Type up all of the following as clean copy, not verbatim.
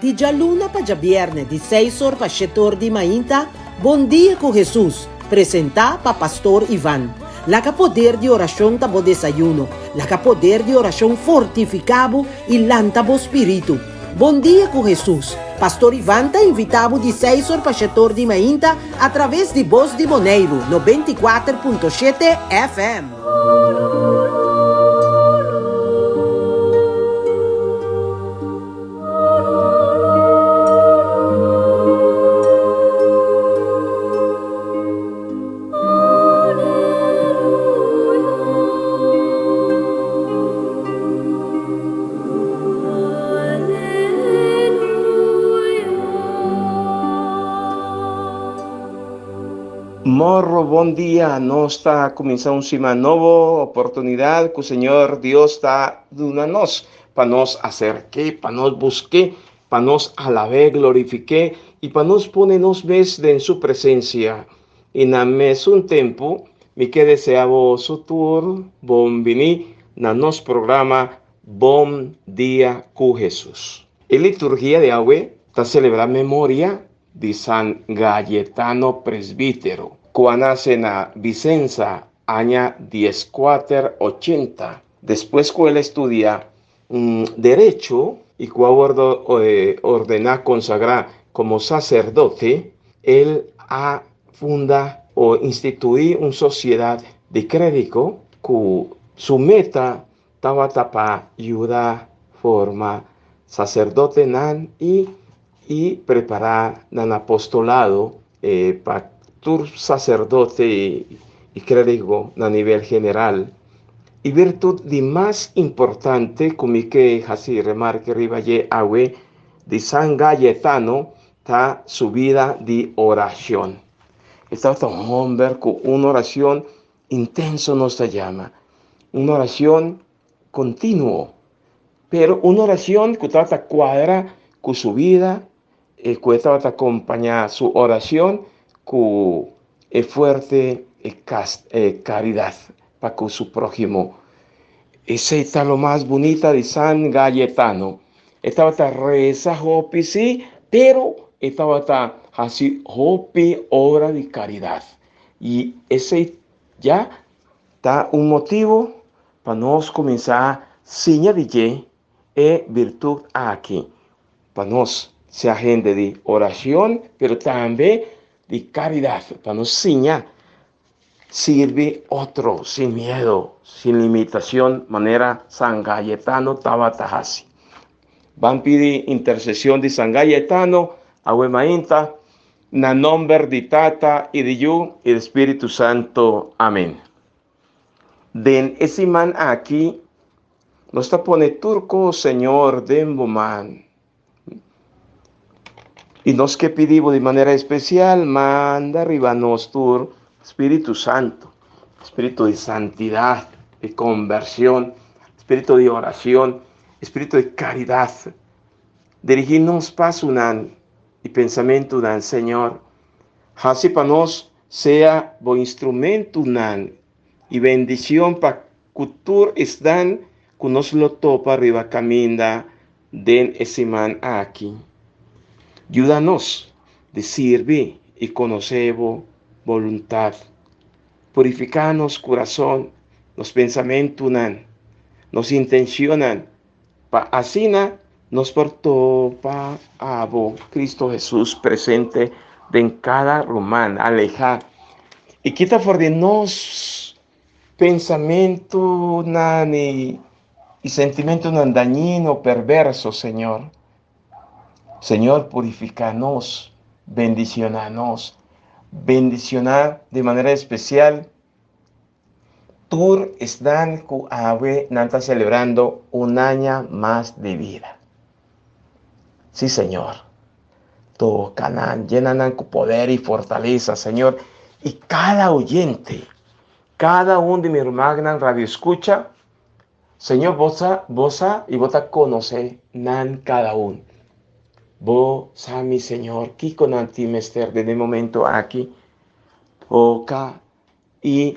Di già luna pa già viernes, di 6 pa 7 di mainta, Bon dia con Jesús, presenta pa Pastor Iván. La que poder de oración tabo desayuno, la que poder de oración fortificabo y lantabo espíritu. Bon dia con Jesús. Pastor Iván te invitabo de 6 pa 7 di mainta a través de Voz de Moneiro, 94.7 FM. Morro, bom dia. Nós está começando uma nova oportunidade que o Senhor Deus está dando a nós, para nós acercar, para nós buscar, para nós alabar, glorificar e para nós poner nos mesmos em sua presença. E na mesmo tempo, me que deseavo sutur, bom venir na nosso programa Bom Dia com Jesus. A liturgia de hoje está celebrando a memória de San Cayetano Presbítero, que nace na Vicenza, año 1480. Después que él estudia Derecho y que ordena consagrar como sacerdote, él funda o instituir una sociedad de crédito que su meta estaba para ayudar forma sacerdote y preparar el apostolado para tu sacerdote y crédigo a nivel general. Y virtud de más importante, como que así remarque ribaye awe de San Cayetano, está su vida de oración. Está un hombre con una oración intenso nos se llama, una oración continuo, pero una oración que trata cuadra con su vida, que trata acompañar su oración con fuerte caridad para con su prójimo. Esa es lo más bonita de San Cayetano. Estaba reza hopi sí, pero estaba así hopi obra de caridad. Y ese ya está un motivo para nos comenzar a señalar virtud aquí. Para nos ser gente de oración, pero también de caridad, para nos enseñar, sirve otro sin miedo, sin limitación, manera San Cayetano Tabatahasi. Van a pedir intercesión de San Cayetano, a Huemainta, na nombre de Tata y de Yu y del Espíritu Santo. Amén. Den ese man aquí, nos está pone turco, Señor, den man. Y nos que pedimos de manera especial, manda arriba nostur Espíritu Santo, Espíritu de santidad, de conversión, Espíritu de oración, Espíritu de caridad. Dirigirnos paso unan y pensamiento unan, Señor. Así para nos sea buen instrumento unan y bendición para cultura están que nos lo topa arriba camina den ese man aquí. Ayúdanos de servir y conocer voluntad. Purificanos corazón, los pensamientos, nos intencionan, para así nos portó para Cristo Jesús presente en cada román, alejar. Y quita por de nos pensamiento y sentimiento dañino, perverso, Señor. Señor, purificanos, bendicionanos, bendicionar de manera especial. Tur están que está celebrando un año más de vida. Sí, Señor. Tocanan, llenan con poder y fortaleza, Señor. Y cada oyente, cada uno de mis hermanos radio escucha, Señor, vos y vos conoce cada uno. Vos, mi Señor, que con antimester de momento aquí, toca y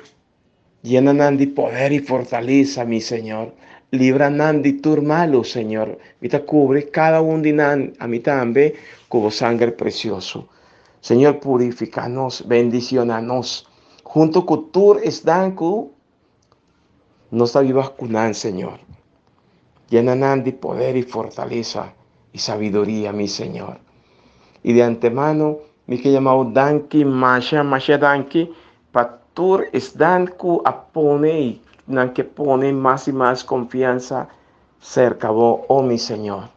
llenan de poder y fortaleza, mi Señor. libra nan de tur malo, Señor. Mita cubre cada un de nan, a mí también, con sangre precioso. Señor, purificanos, bendicionanos. Junto con tu estanco, nos vivas cunan, Señor. Llenan de poder y fortaleza y sabiduría, mi Señor. Y de antemano, mi que llamado danki, masha danki, patur es danku apone y nan que pone más y más confianza cerca vos, oh mi Señor.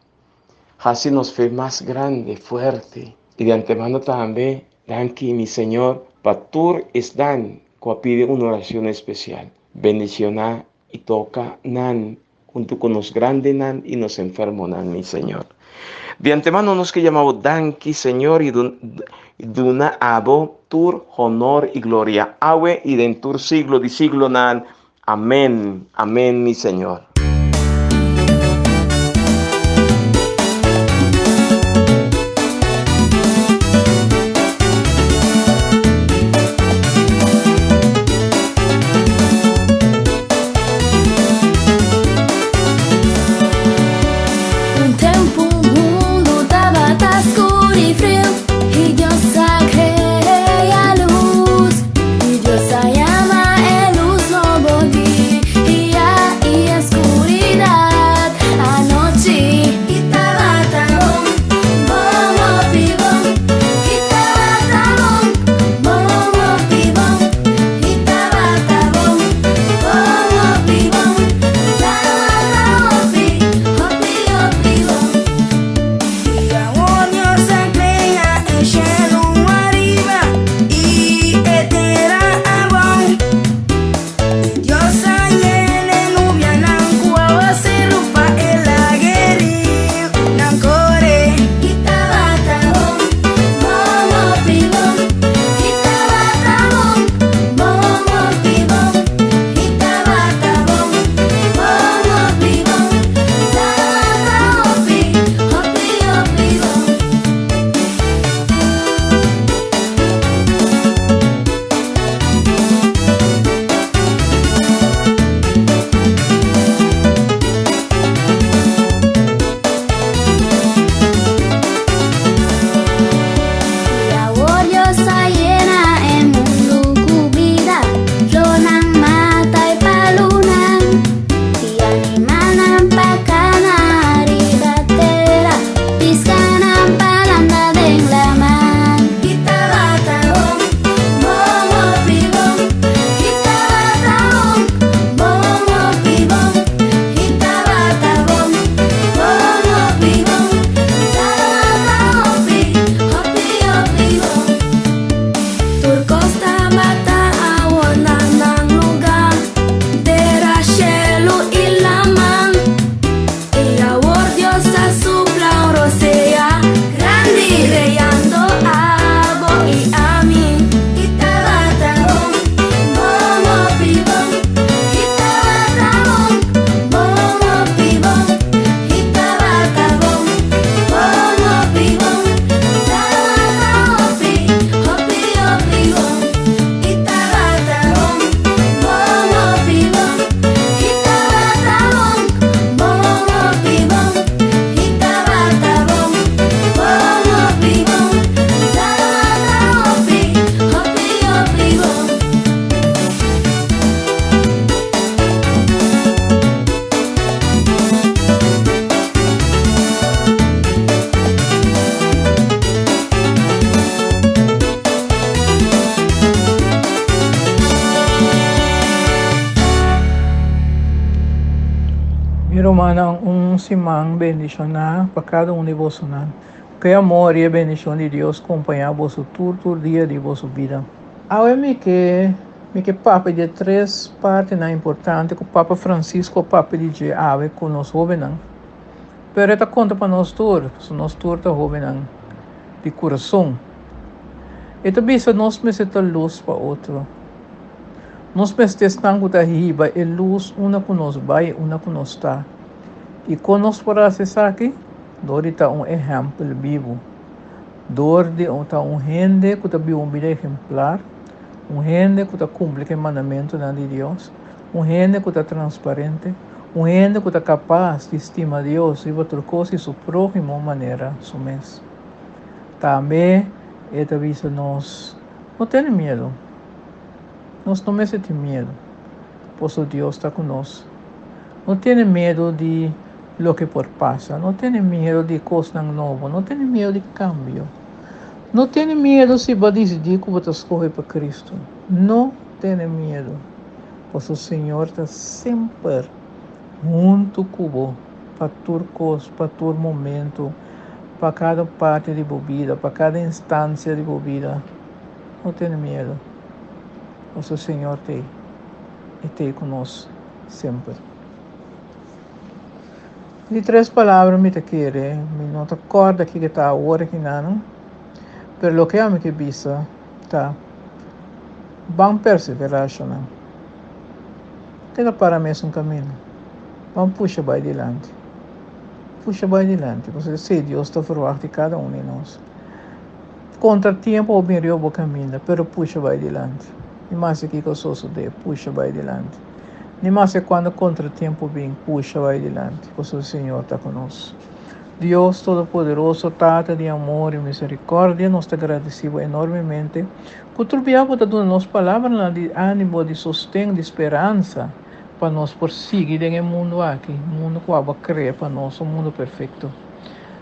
Así nos fe más grande, fuerte. Y de antemano también, danki, mi Señor, patur es dan, que pide una oración especial. Bendiciona y toca nan, junto con los grandes nan y los enfermos nan, mi Señor. De antemano nos que llamamos danki, Señor, y duna abo tur honor y gloria. Awe y den tur siglo de siglo nan. Amén, amén, mi Señor. Romana simão bendicionar para cada um de vocês. Que amor e a bendição de Deus acompanhar vosso todo dia de vossa vida. Agora me que papa de três partes na importante, que o Papa Francisco, o Papa de ave com nós jovens. Pero esta conta para nós todos tá jovens de coração. E também se nós meseta luz para outro. Nós estamos da riba e luz uma que nós vai, uma que nós está. E quando nós para acessar aqui, dori está exemplo vivo. Dori está gente que está vivo vida exemplar, gente que está cumpre o mandamento de Deus, gente que está transparente, Un gente que está capaz de estimar a Dios y outra coisa e su prójimo maneira su mes. Também, ele avisa nós, não tenha medo. Nós não me sentimos medo, pois o Deus está conosco. Não tenha medo de lo que por passa, não tenha medo de coisas novas, não tenha medo de cambio. Não tenha medo se vai decidir que você escolhe para Cristo. Não tenha medo, pois o Senhor está sempre junto com você, para todo coisa, para todo momento, para cada parte de sua vida, para cada instância de sua vida. Não tenha medo, pois o Senhor está conosco sempre. De 3 palavras me te quere, me não te acorda que está agora aqui não, pero lo que amo que visa está, vamos perseverar não. Tenha para mim um caminho, vamos puxar para adiante. Puxa para adiante, porque sei Deus está formando de cada de nós. Contratempo ou bem o caminho, pero puxa para adiante. E mais aqui que eu sou de puxa para adiante. Nem mais é quando contratempo vem, puxa para adiante, porque o Senhor está conosco. Deus Todo-Poderoso, Tata de amor e misericórdia, nós te agradecemos enormemente por tu viabo da nossa palavra de ânimo, de sustento, de esperança, para nós prosseguir em mundo aqui, mundo que vai criar para nós, mundo perfeito.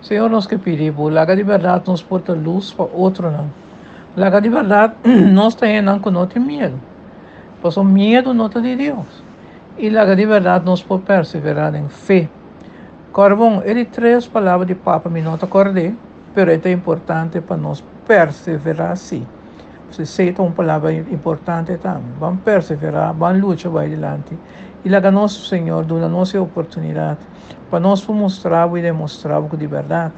Senhor, nós que pedimos, laga de verdade, nós porta luz para outro não. Laga de verdade, nós temos que não ter medo, pois o medo não é de Deus. E laga de verdade, nós podemos perseverar em fé. Corbom, ele 3 palavras de Papa, me não te acordei, mas é importante para nós perseverar assim. Se sei uma palavra importante também. Vamos perseverar, vamos lutar para adiante. E lá nosso Senhor dá nossa oportunidade para nós mostrar e demonstrar que de verdade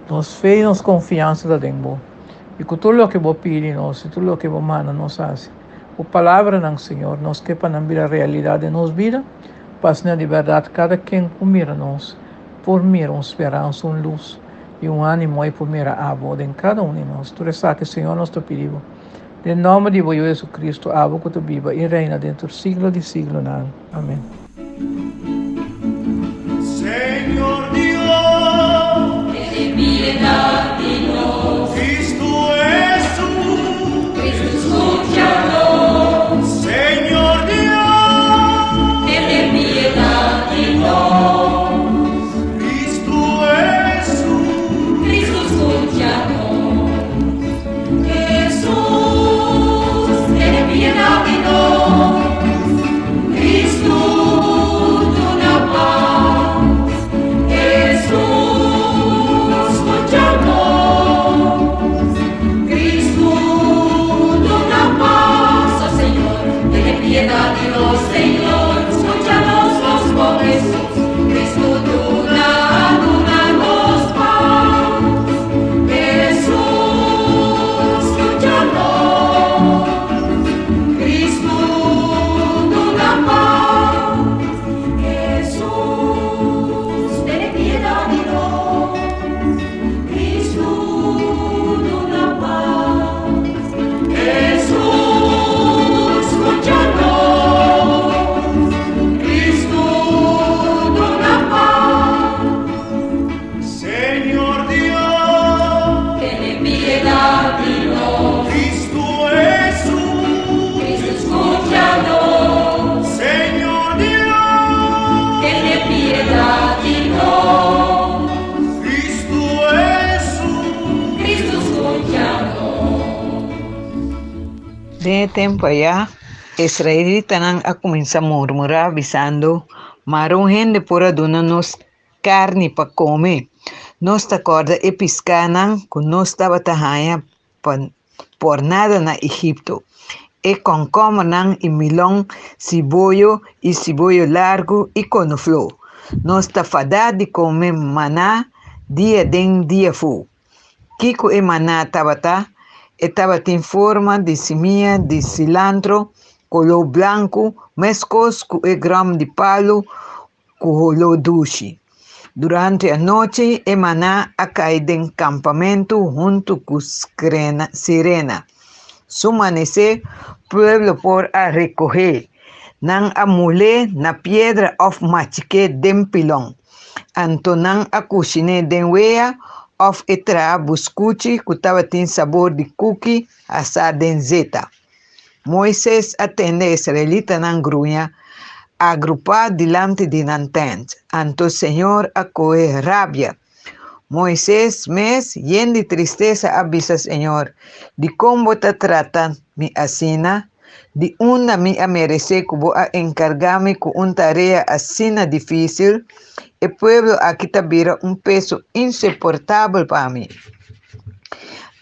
nós fé e nós confiança da dentro. E com tudo o que vos pede nós, e tudo o que vos manda nós faz. A palavra do Senhor, nós que para a realidade de nossa vida, para de verdade cada quem mira nós, por mira uma esperança, uma luz e um ânimo e por mira água em cada de nós. Tu sabe que Senhor nós te pedimos. Em nome de Jesus Cristo, abo que tu viva e reina dentro do siglo de siglo. Amém. Senhor Dios, ten piedad de nos. Cristo Jesús, Cristo escúchanos. Señor Dios, ten piedad de nos. Cristo Jesús, Cristo escúchanos. Piedad de nos, Cristo, tu paz, De tempo allá, israelitas a comenzar a murmurar avisando, mas gente por nos carne para comer. Nós te acorda e piscanan que nós estava tahanha por nada na Egipto. E com comanan e milão, cibollo e cibollo largo e couve-flor. Nós está fadado de comer maná dia den dia fu. Kiko e maná estava em forma de semilla de cilantro, color branco, mescos com e grão de palo, com color dulce. Durante a noite, e maná a cair em campamento junto com sirena. Su amanecer, pueblo por a recoger. Nang amule na piedra of machike den pilong. Anto nang akusine den wea of etra buscuchi kutaba tin sabor de cookie asa den zeta. Moisés atende israelita nang gruña agrupar delante de nantent. Anto Señor acoe rabia. Moisés mes yen de tristeza avisa Señor, de cómo te tratan mi asina, de una mi a merece cubo a encargarme con una tarea asina difícil, el pueblo aquí tabira un peso insoportable para mí.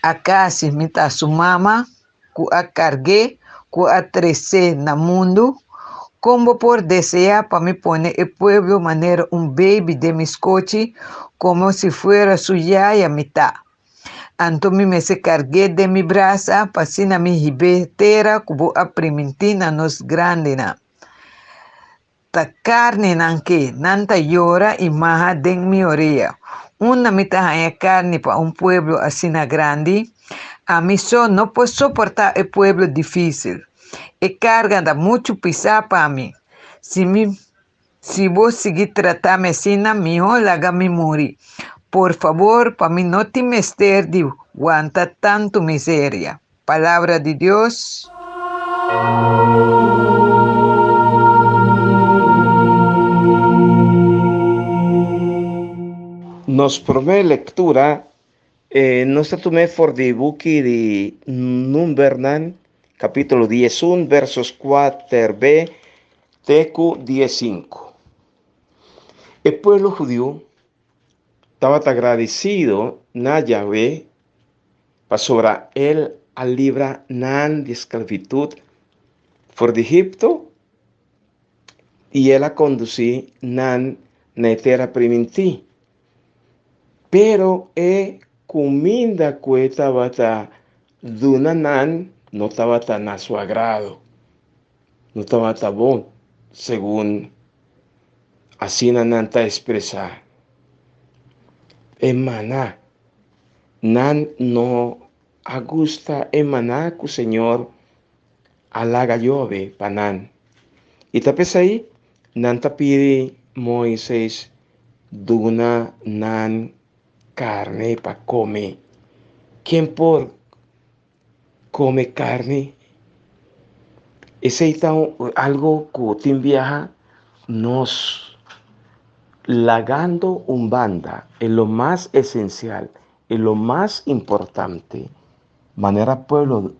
Acá si me ta su mamá, cu a cargué, cu a trece na mundo, como por desear para me poner el pueblo manera un baby de mis coches como si fuera su yaya mitad. Anto me se cargué de mi braza, pasina mi hibetera, cubo a primentina nos grande na. Ta carne nanke, nanta llora y maja den mi orilla. Una mitad de carne para un pueblo así na grande. A mí no puedo soportar el pueblo difícil. E carga da mucho pisar para mí. Si vos seguir tratarme así, mejor lágame morir. Por favor, para mí no te mester de aguantar tanto miseria. Palabra de Dios. Nos promete lectura, no está tomé for de buki de Numbernan, capítulo 11, versos 4b, tecu 15. El pueblo judío estaba agradecido na Yahvé para sobre él al libra nan de esclavitud for de Egipto y él a conducir nan na tierra primitiva. Pero comida que estaba dunanan no estaba tan a su agrado, no estaba tan bon, según así nan está expresar. Emaná, nan no agusta emaná que el Señor alaga llove panan. Y tapes ahí, nan ta pide Moisés duna nan carne para comer. ¿Quién por come carne? Ese es algo que te viaja nos lagando un banda en lo más esencial, en lo más importante, manera pueblo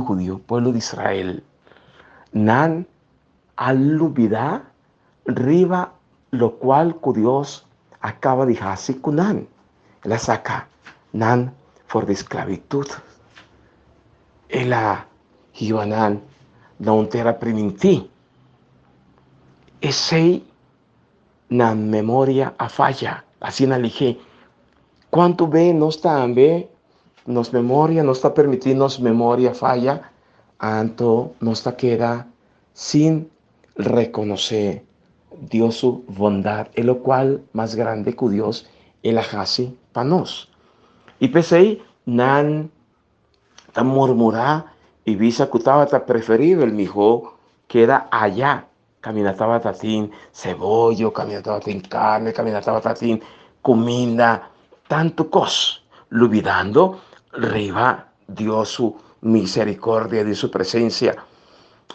judío, pueblo de Israel, nan alubida riba lo cual que Dios acaba de hacer con nan. La saca nan por de esclavitud. Ela hiwanan na un terra primiti. Ese na memoria a falla. Así na lige. ¿Cuánto ve nos también nos memoria, nos está permitiendo memoria falla? Anto nos queda sin reconocer Dios su bondad, en lo cual más grande que Dios el hace para nos. Y pese ahí, nan ta murmurar y visa que estaba preferido el mijo queda allá. Caminataba tatín cebollo, caminataba tatín carne, caminataba tatín comida, tanto cos, olvidando riba Dios su misericordia de su presencia.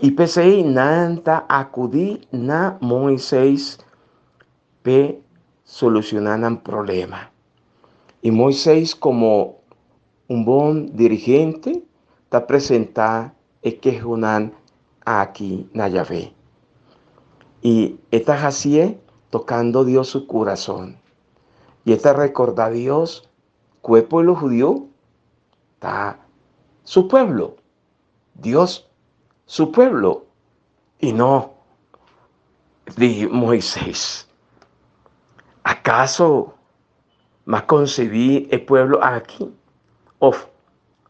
Y pese ahí, nanta acudí na Moisés pe solucionaran problema. Y Moisés, como un buen dirigente, está presenta el que junan aquí na Yahvé. Y está así tocando Dios su corazón. Y está recordar a Dios que el pueblo judío está su pueblo. Dios su pueblo. Y no de Moisés. ¿Acaso me concebí el pueblo aquí? Of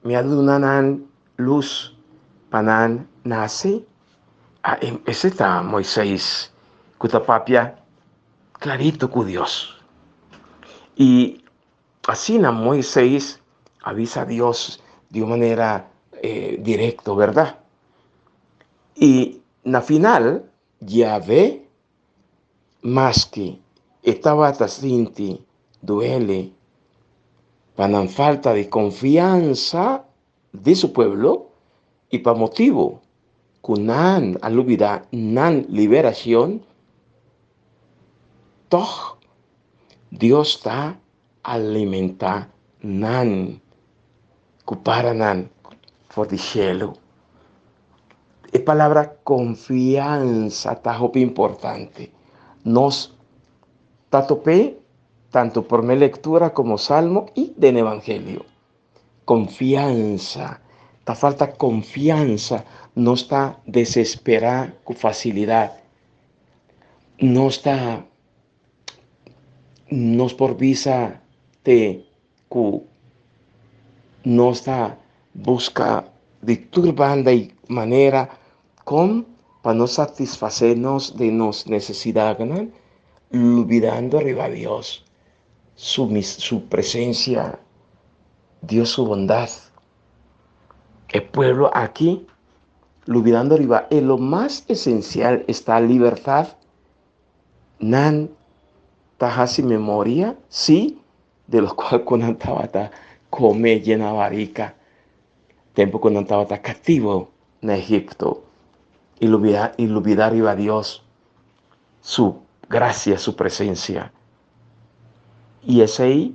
me adunanan luz panan nace. Ese está Moisés, cutapapia, clarito con Dios. Y así Moisés avisa a Dios de una manera directa, ¿verdad? Y al final, Yahvé, más que estaba tacinti, duele, para falta de confianza de su pueblo y para motivo, kunan alubida, nan liberación, toch Dios está alimenta nan, kuparanan, for the cielo. Es palabra confianza, está importante. Nos tatopé tanto por mi lectura como salmo y del evangelio. Confianza, ta falta confianza, no está desesperada con facilidad, no está, nos por visa te cu, no está busca de turbanda y manera como para no satisfacernos de nos necesidades, olvidando arriba a Dios, su presencia, Dios su bondad. El pueblo aquí, olvidando arriba, en lo más esencial está libertad, nan tajasi memoria, sí, de lo cual cuando estaba come llena varica, tiempo cuando estaba cativo en Egipto, y olvidar arriba a Dios, su gracia, su presencia. Y es ahí,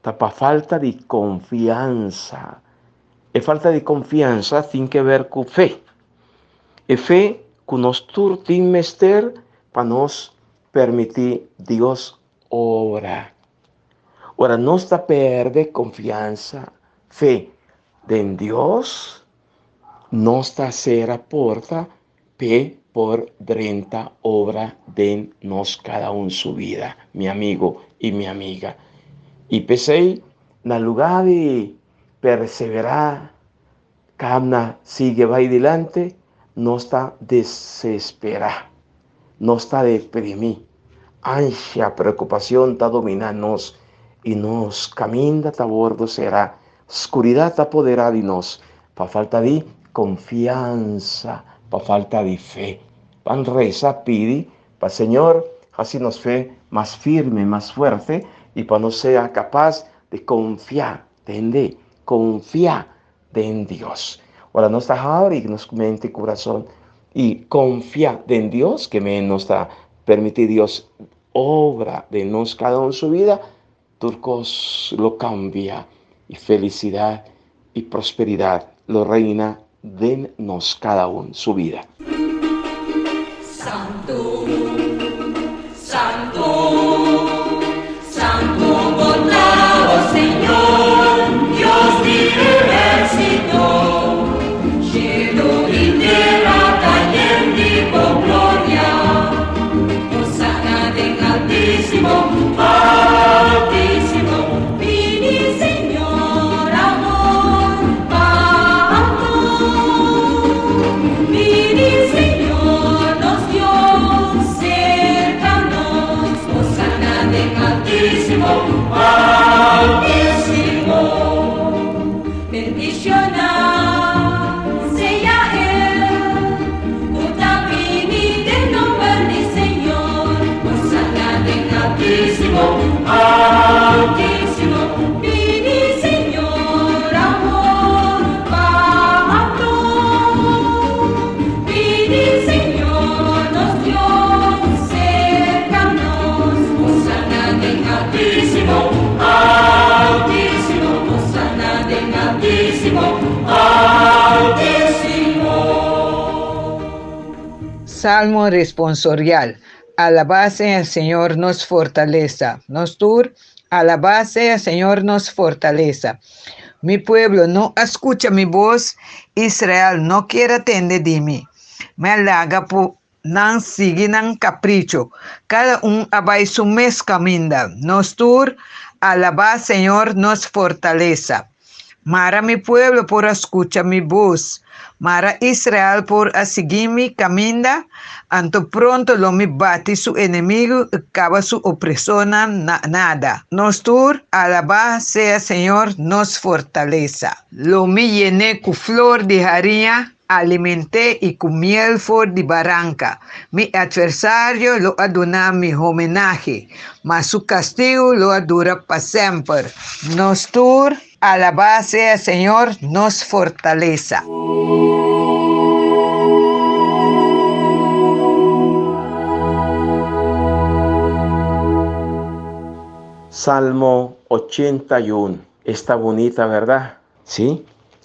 tapa falta de confianza. Es falta de confianza tiene que ver con fe. Es fe que nos turti mester para nos permitir Dios obra. Ahora, no está perde confianza, fe en Dios, no está cera porta, pe por 30 obra de nos cada uno su vida, mi amigo y mi amiga. Y pensé, en el lugar de perseverar, camna sigue va adelante, no está desesperada, no está deprimido, ansia, preocupación está dominándonos y nos camina a bordo será, oscuridad apoderada de nos, para falta de confianza, para falta de fe. Pan reza, pide, para Señor, así nos fe más firme, más fuerte, y para no sea capaz de confiar, ¿entendé? Confiar en Dios. Ahora no está ahora y nos mente corazón, y confiar en Dios, que me nos está permitir Dios obra de nos cada uno en su vida, turcos lo cambia, y felicidad y prosperidad lo reina de nos cada uno su vida. Santo, Santo, Santo, bondado Señor, Dios del ejército, cielo y tierra cayendo con gloria, Hosana en altísimo, altísimo, vini Señor, amor, pacto, vini Señor, nos dio cercanos, Hosana en altísimo, altísimo, bendicionar sea Él, Utabini del nombre del Señor, Hosana en altísimo, altísimo, vini Señor, amor, pacto, vini Señor, nos dio cercanos, Hosana en altísimo, altísimo, Hosana en altísimo, altísimo. Salmo responsorial. Alabase al Señor nos fortaleza. Nos tur, alabase al Señor nos fortaleza. Mi pueblo no escucha mi voz, Israel no quiere atender de mí. Me halaga por nan sigue nan capricho. Cada un abai su mes caminda. Nos tur, alaba Señor nos fortaleza. Mara mi pueblo por escuchar mi voz. Mara Israel por seguir mi caminda. Anto pronto lo mi bate su enemigo, acaba su opresor nada. Nos tur, alaba sea Señor nos fortaleza. Lo mi llené con flor de harina, alimenté y comí el for de barranca. Mi adversario lo aduna mi homenaje, mas su castigo lo dura para siempre. Nostur alabado sea Señor, nos fortaleza. Salmo 81. Está bonita, ¿verdad? ¿Sí?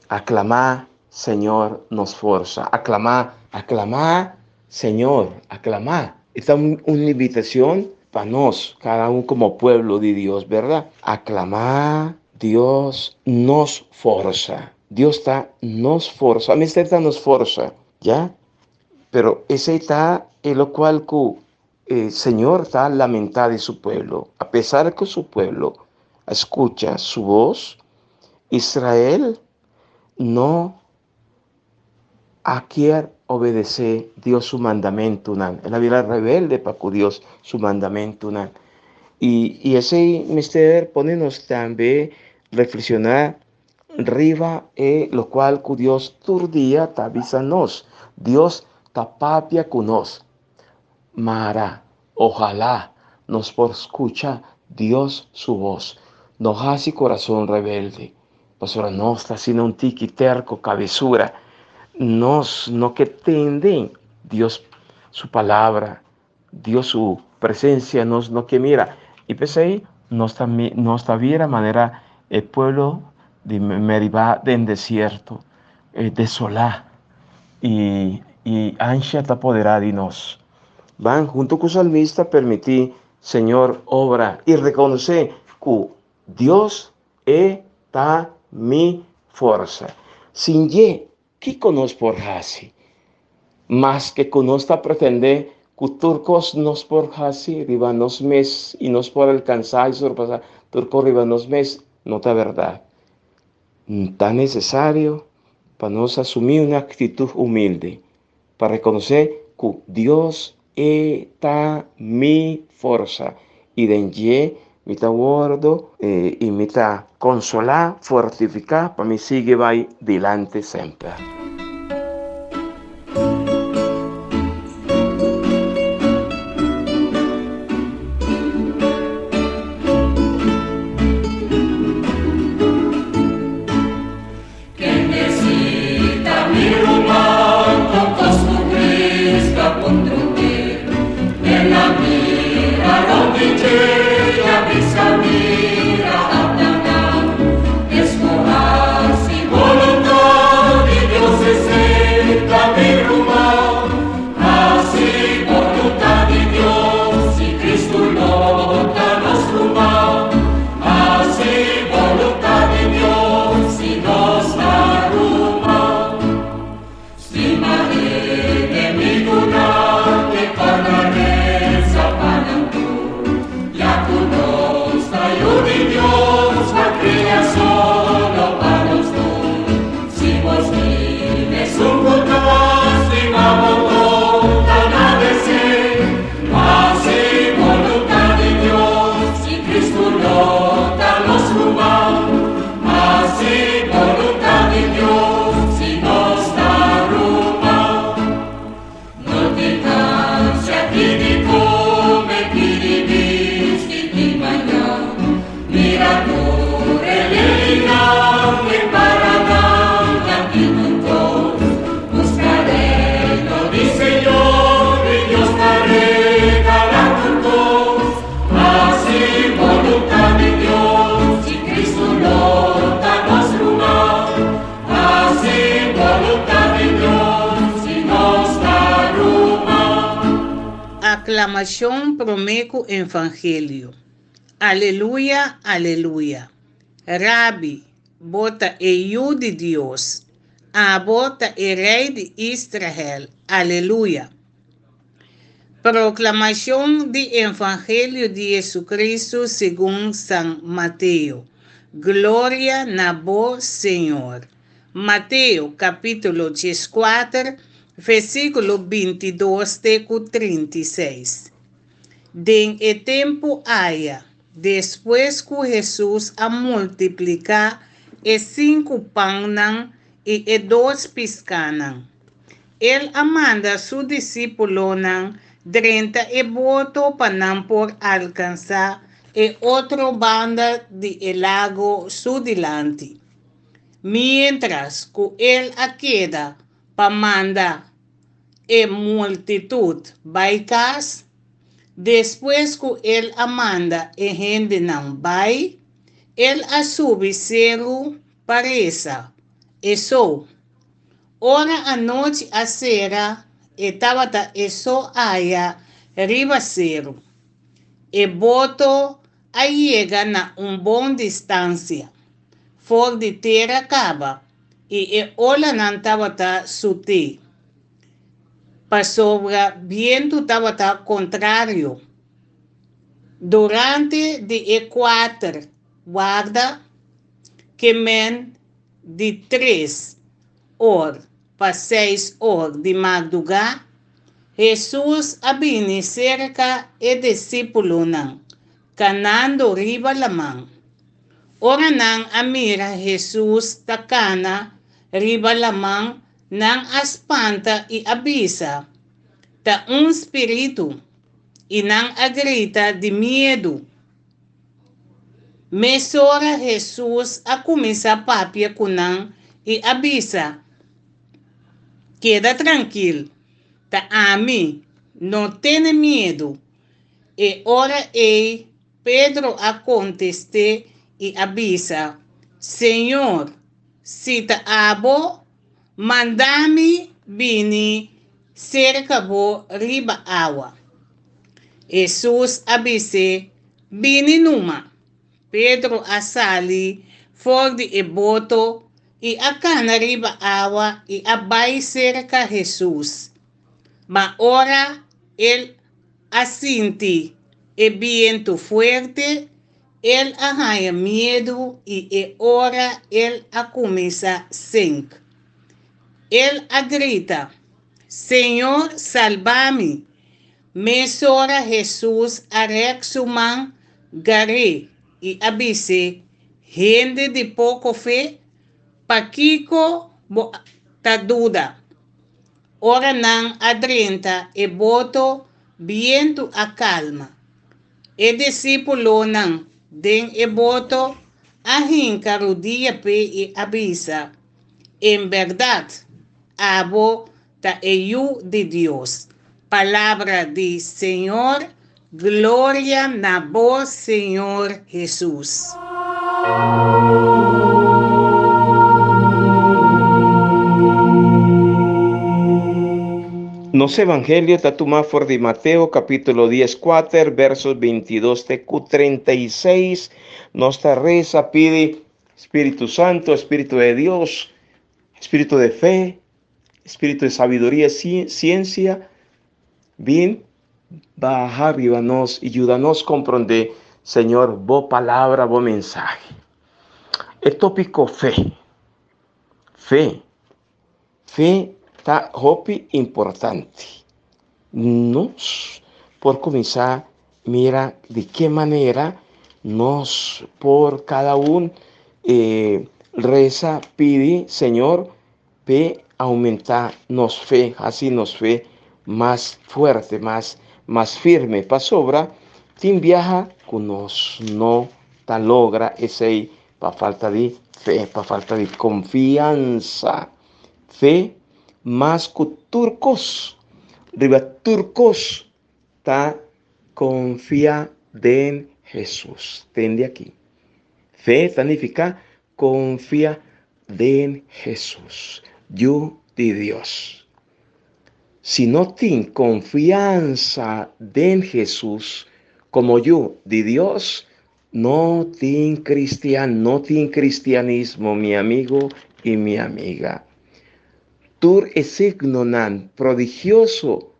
Aclamá, Señor, nos forza. Aclamá, Señor, aclamá. Esta es una invitación para nos, cada uno como pueblo de Dios, ¿verdad? Aclamá, Dios nos forza. Dios está nos forza. A mí está nos forza, ¿ya? Pero ese está en lo cual el Señor está lamentado de su pueblo. A pesar que su pueblo escucha su voz, Israel no quiere obedecer Dios su mandamiento. En la vida rebelde para que Dios su mandamiento. Y ese misterio ponernos también reflexionar arriba lo cual que Dios todo día está avisándonos. Dios está papia con nos. Mara, ojalá nos por escuchar Dios su voz. No hace corazón rebelde. Pastora, no está sino un tiki terco, cabezura. Nos no que tienden Dios su palabra, Dios su presencia, nos no que mira. Y pues ahí no está viera manera el pueblo de Meribá del desierto, desolá y ansia está apoderada de nos. Van junto con salmista permitir, Señor, obra y reconocer que Dios está mi fuerza. Sin ye, ¿qué conozco por hasi? Más que conozca pretender que turcos nos por hasi, riba nos mes y nos por alcanzar y sorpasar, turco riba nos mes, no está verdad. Tan necesario para nos asumir una actitud humilde, para reconocer que Dios está mi fuerza y de me está guardo y me está consolar, fortificar para mí sigue va delante siempre. Aclamación promeco evangelio. Aleluya, aleluya. Rabi, bota eu de Dios. A bota e rei de Israel. Aleluya. Proclamación de evangelio de Jesucristo según San Mateo. Glória na vós, Senhor. Mateo capítulo 14, versículo 22 até 36. Den e tempo haya, después que Jesús a multiplicar e 5 pães y dos piscanan. Él amanda su discípulo 30 e voto para por alcanzar e otro banda de el lago su delante. Mientras que él queda para manda e multitud baicas, después que él amanda e gente não vai, él asube cero pareza. Eso. Ora a noite a sera e tabata eso aya riba cero. E boto a llega na bom distância. For de terra acaba. E ola nan tabata sute. Pa sobra viento tabata contrário. Durante de equator guarda que men de 3 horas para 6 horas de madrugada, Jesus abini cerca e discípulo canando riba la mão. Ora amira Jesus tacana riba la mão, espanta e avisa, ta espírito e agrita de medo. Mesora Jesus a começar papia kunang e avisa, queda tranquilo, tá a mim, não tenha medo. E ora Pedro a conteste e avisa, Senhor, se tá abo, manda-me vini cerca bo riba água. Jesus avise, vini numa. Pedro a sali, for de boto, e a cana riba água e abai cerca Jesus. Ma ora ele assinti e viento fuerte, ele arranha medo e ora ele a começa sink. Ele a grita, Senhor, salva-me. Mesora Jesus a rexuman gare e abise, gente de pouco fé, Paquico ta duda. Ora adrenta e boto viento a calma. E discípulo den e boto a hinca rodia pe e avisa. En verdad, abo ta eu de Dios. Palabra de Señor, gloria na voz Señor Jesús. Nos Evangelio tatumafor de Mateo capítulo 14 versos 22 de Q36. Nuestra reza pide Espíritu Santo, Espíritu de Dios, Espíritu de fe, Espíritu de sabiduría, ciencia. Bien, baja nos y ayúdanos a comprender, Señor, vos palabra, vos mensaje. El tópico fe. Fe está hopi importante. Nos, por comenzar, mira de qué manera nos, por cada uno, reza, pide, Señor, pe aumentar nos fe, así nos fe más fuerte, más firme. Pa sobra, tin viaja con nos no ta logra ese pa falta de fe, pa falta de confianza. Fe más que turcos, riba turcos, ta confía en Jesús. Tende aquí. Fe significa confía en Jesús. Yo de Dios. Si no tienes confianza en Jesús, como yo de Dios, no tienes cristianismo, mi amigo y mi amiga. Tur es signo prodigioso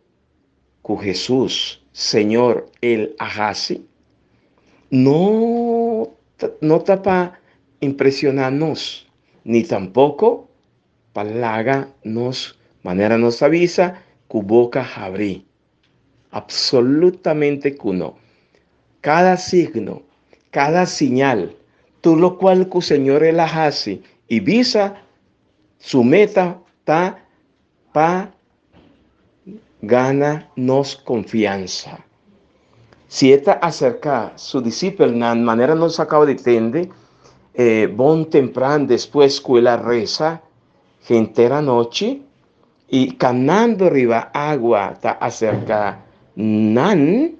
que Jesús, Señor, el hagasi, no tapa impresionarnos, ni tampoco palaga nos, manera nos avisa, que boca abrí. Absolutamente que no. Cada signo, cada señal, todo lo cual que Señor el hagasi, y visa, Su meta está para ganarnos confianza. Si esta acerca su discípulo, de manera nos acaba de entender, bon temprano después que la reza, gente la noche, y canando arriba agua ta acerca nan,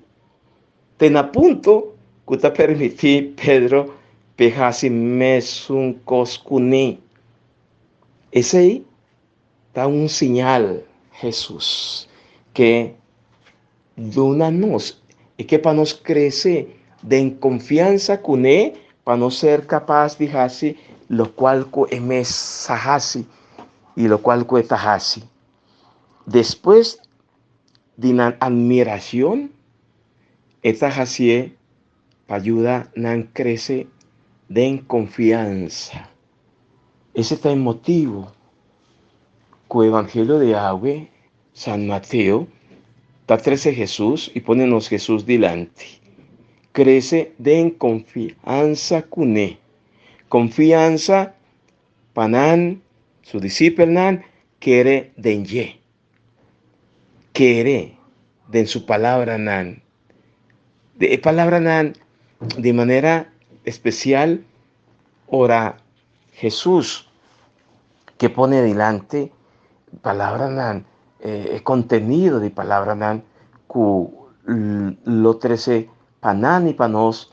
ten a punto que te permití Pedro pejasi mes un coscuní. Ese ahí está un señal, Jesús, que dona-nos y que para nos crecer de confianza con él, para no ser capaz de hacer lo cual que mes sahasi y lo cual que tahasi. Después de la admiración, esta hasie para ayudar a crecer de confianza. Ese es el motivo que el Evangelio de agua, San Mateo, está 13 Jesús y ponenos Jesús delante. Crece de confianza con él. Confianza panan, su discípulo nan, quiere de ye. Quiere de su palabra nan. De palabra nan, de manera especial, ora Jesús, que pone delante palabra nan, contenido de palabra nan, que lo 13 panan y panos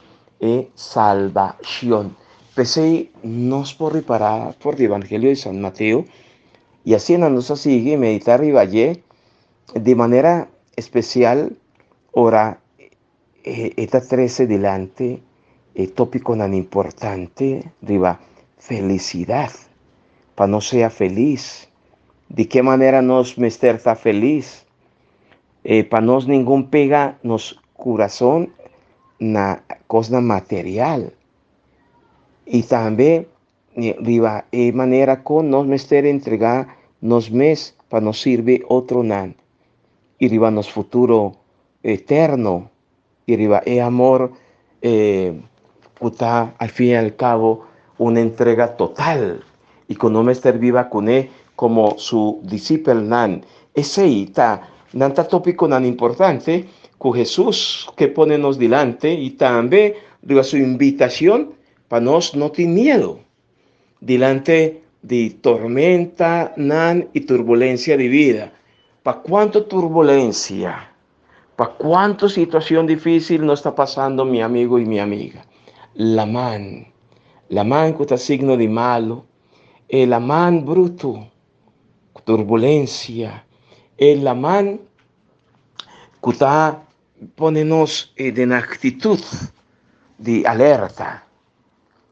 salvación. Pese nos por reparar por el Evangelio de San Mateo, y así nos sigue meditar y valle de manera especial, ora esta 13 delante, tópico tan importante, riba, felicidad, para no sea feliz. ¿De qué manera nos mester está feliz? Para nos ningún pega nos corazón na cosa material. Y también, riba, manera con nos mester entregar nos mes para nos sirve otro nan. Y riba nos futuro eterno. Y riba, amor, puta, al fin y al cabo, una entrega total. Y con no mester viva con él como su discípulo nan. Ese está, nanta tópico tan importante, que Jesús que ponenos delante, y también riba, su invitación para nos no tener miedo delante de tormenta nan y turbulencia de vida. ¿Para cuánto turbulencia? ¿Para cuánta situación difícil nos está pasando mi amigo y mi amiga? La man que está signo de malo, la man bruto, turbulencia, la man que está ponernos en actitud de alerta.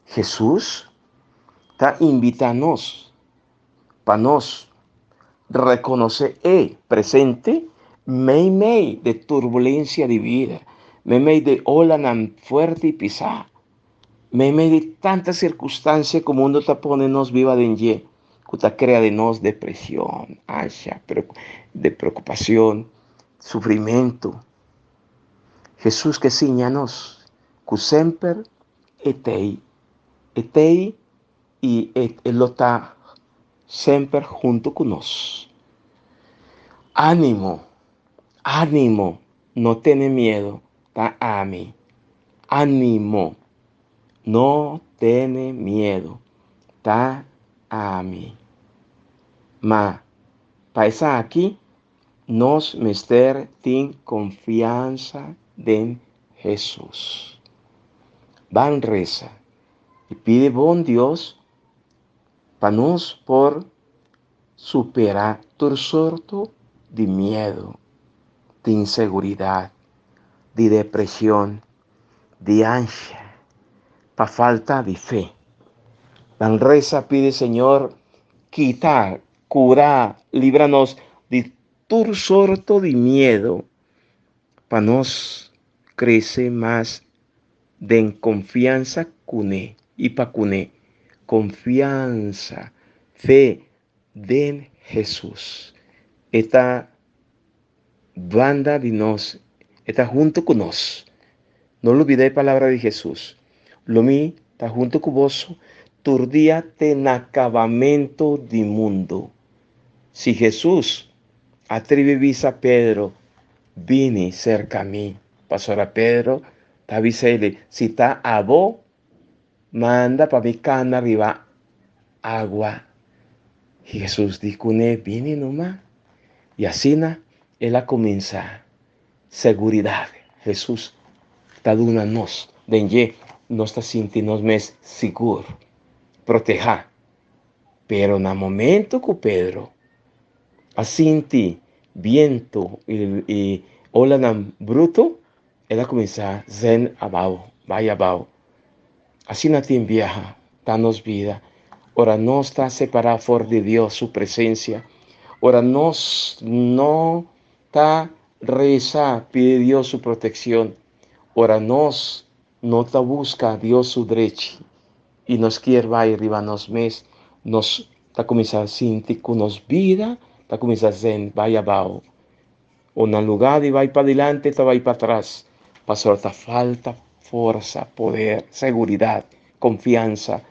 Jesús está invitándonos para nos reconocer presente mei de turbulencia de vida, mei de ola tan fuerte y pisar, mei de tantas circunstancias como mundo está poniéndonos viva de enye, que está crea de nos depresión, ansia, de preocupación, sufrimiento. Jesús que enseña-nos que sempre etei y Él está siempre junto con nosotros. Ánimo, no tiene miedo, está a mí. Ánimo, no tiene miedo, está a mí. Ma, para esa aquí, nos mester tin confianza en Jesús. Van reza y pide bon Dios para nos por superar todo sorto de miedo, de inseguridad, de depresión, de ansia, para falta de fe. Van reza pide Señor, quitar, curar, líbranos de todo sorto de miedo, para nos crecer más de confianza con él y para con él. Confianza, fe en Jesús. Esta banda de nos está junto con nos. No olvidéis palabra de Jesús. Lo mío está junto con vos turdía ten acabamento di mundo. Si Jesús atribivisa a Pedro, vini cerca a mí. Pastora Pedro, tavisele, si ta abo, manda para mi cana arriba agua. Y Jesús dijo, vini nomás. Y así él comienza seguridad. Jesús está dándonos, de nos está sintiendo más seguro, proteja. Pero en el momento que Pedro asinti viento y ola bruto, él comienza zen abajo, vaya abajo. Así no tiene viaja, danos vida. Ahora no está separado fuera de Dios, su presencia. Ahora no está reza, pide Dios su protección. Ahora no está busca a Dios su derecho. Y nos quiere va arriba nos mes, nos está comenzando a sentir que nos vida, está comenzando a zen, vaya abajo. Una lugar y va para adelante, te va para atrás. Pasó esta falta fuerza, poder, seguridad, confianza.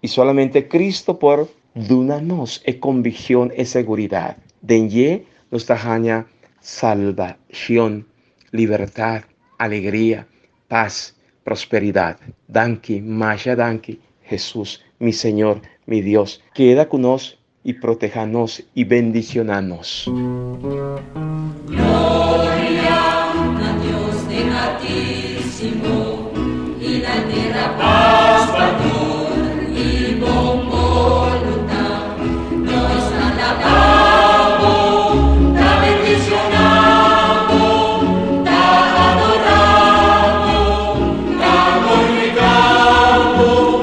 Y solamente Cristo por darnos convicción y seguridad. De nos trae salvación, libertad, alegría, paz, prosperidad. Danke, Masha Danke, Jesús, mi Señor, mi Dios. Queda con nosotros y protéjanos y bendicionanos. Gloria a Dios del Altísimo y la tierra paz, perdón y con voluntad. Nos alabamos, ta bendicionamos, ta adoramos, ta glorificamos,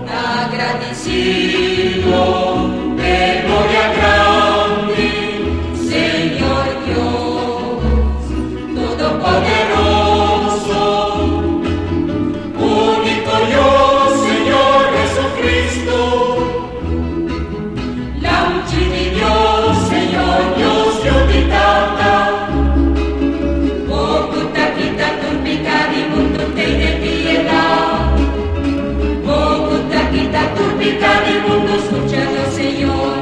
ta agradecido de gloria grande, Señor Dios Todopoderoso, único Dios, Señor Jesucristo, la unción de Dios, Señor Dios, Dios Oculta, quita, turpicar y mundo te de piedad. Oculta, quita, turpicar y mundo escuchando, Señor.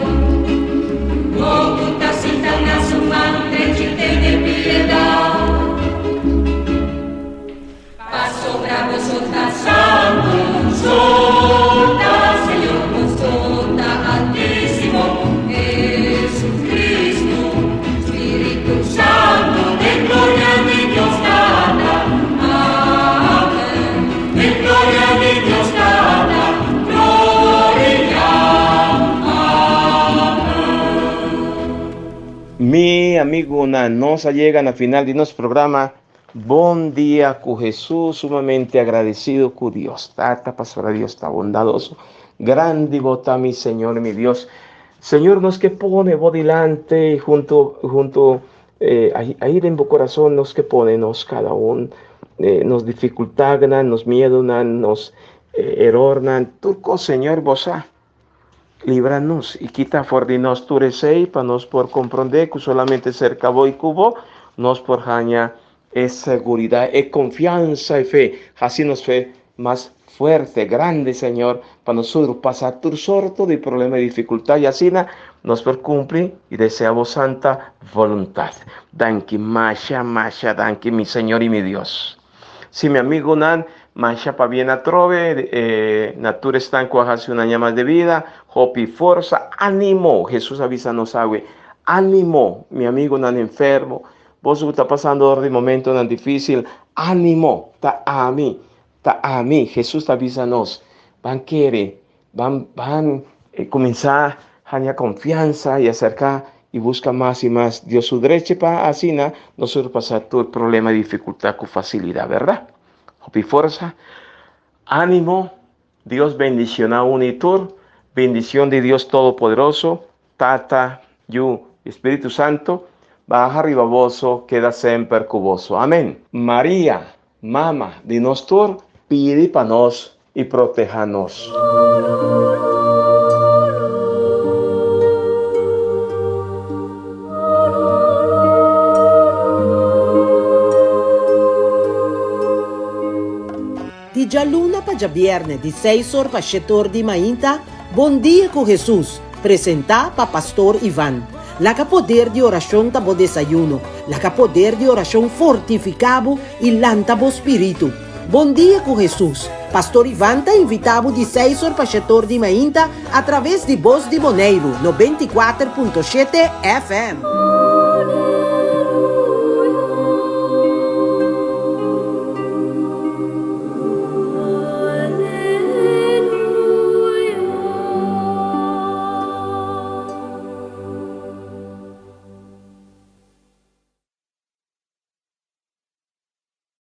Oculta, cinta, una sumante, chiste de piedad. Paso bravo, solta, santo, solta, Señor, solta, altísimo, Jesucristo, Espíritu Santo, de gloria de Dios nada, amén, de gloria de Dios nada, gloria, amén. Mi amigo nos llegan al final de nuestro programa. Buen día con Jesús, sumamente agradecido con Dios. Tata, pastora Dios, está bondadoso. Grande vota mi Señor y mi Dios. Señor, nos que pone vos delante junto ahí en mi corazón nos que pone nos cada uno. Nos dificultagan, nos miedonan, nos errornan. Turco, Señor, vos líbranos y quita fuera de nos tu resei para nos por comprender que solamente cerca voy cubo, nos por jaña es seguridad, es confianza y fe. Así nos fe más fuerte, grande, Señor, para nosotros pasar tu sorto de problema y dificultad y así nos por cumplir y deseamos santa voluntad. Danke, Masha, danke, mi Señor y mi Dios. Si mi amigo Nan, Masha pa bien atrove, natura está en cuajarse una llama de vida, hopi fuerza, ánimo, Jesús avisa nos agüe, ánimo, mi amigo Nan enfermo, vos está pasando de momento tan difícil, ánimo, ta a mí, Jesús te avisa nos, van comenzar a tener confianza y acercar y busca más y más Dios su derecha para así nosotros pasar todo el problema y dificultad con facilidad, ¿verdad? Hopi fuerza, ánimo, Dios bendiciona unitur, bendición de Dios Todopoderoso, Tata, Yu, Espíritu Santo, baja arriba voso, queda siempre cuboso. Amén. María, Mama de nosotros, pide para nos y protéjanos. Di già luna pa dia viernes de 6 horas para 7 horas de manhã, Bom Dia com Jesus, apresentar para Pastor Ivan. Lá que poder de oração tá bom desayuno, lá que poder de oração fortificado e lanta bo espírito. Bom Dia com Jesus. Pastor Ivan está invitado de 6 horas para 7 horas de manhã através de Voz de Boneiro, 94.7 FM.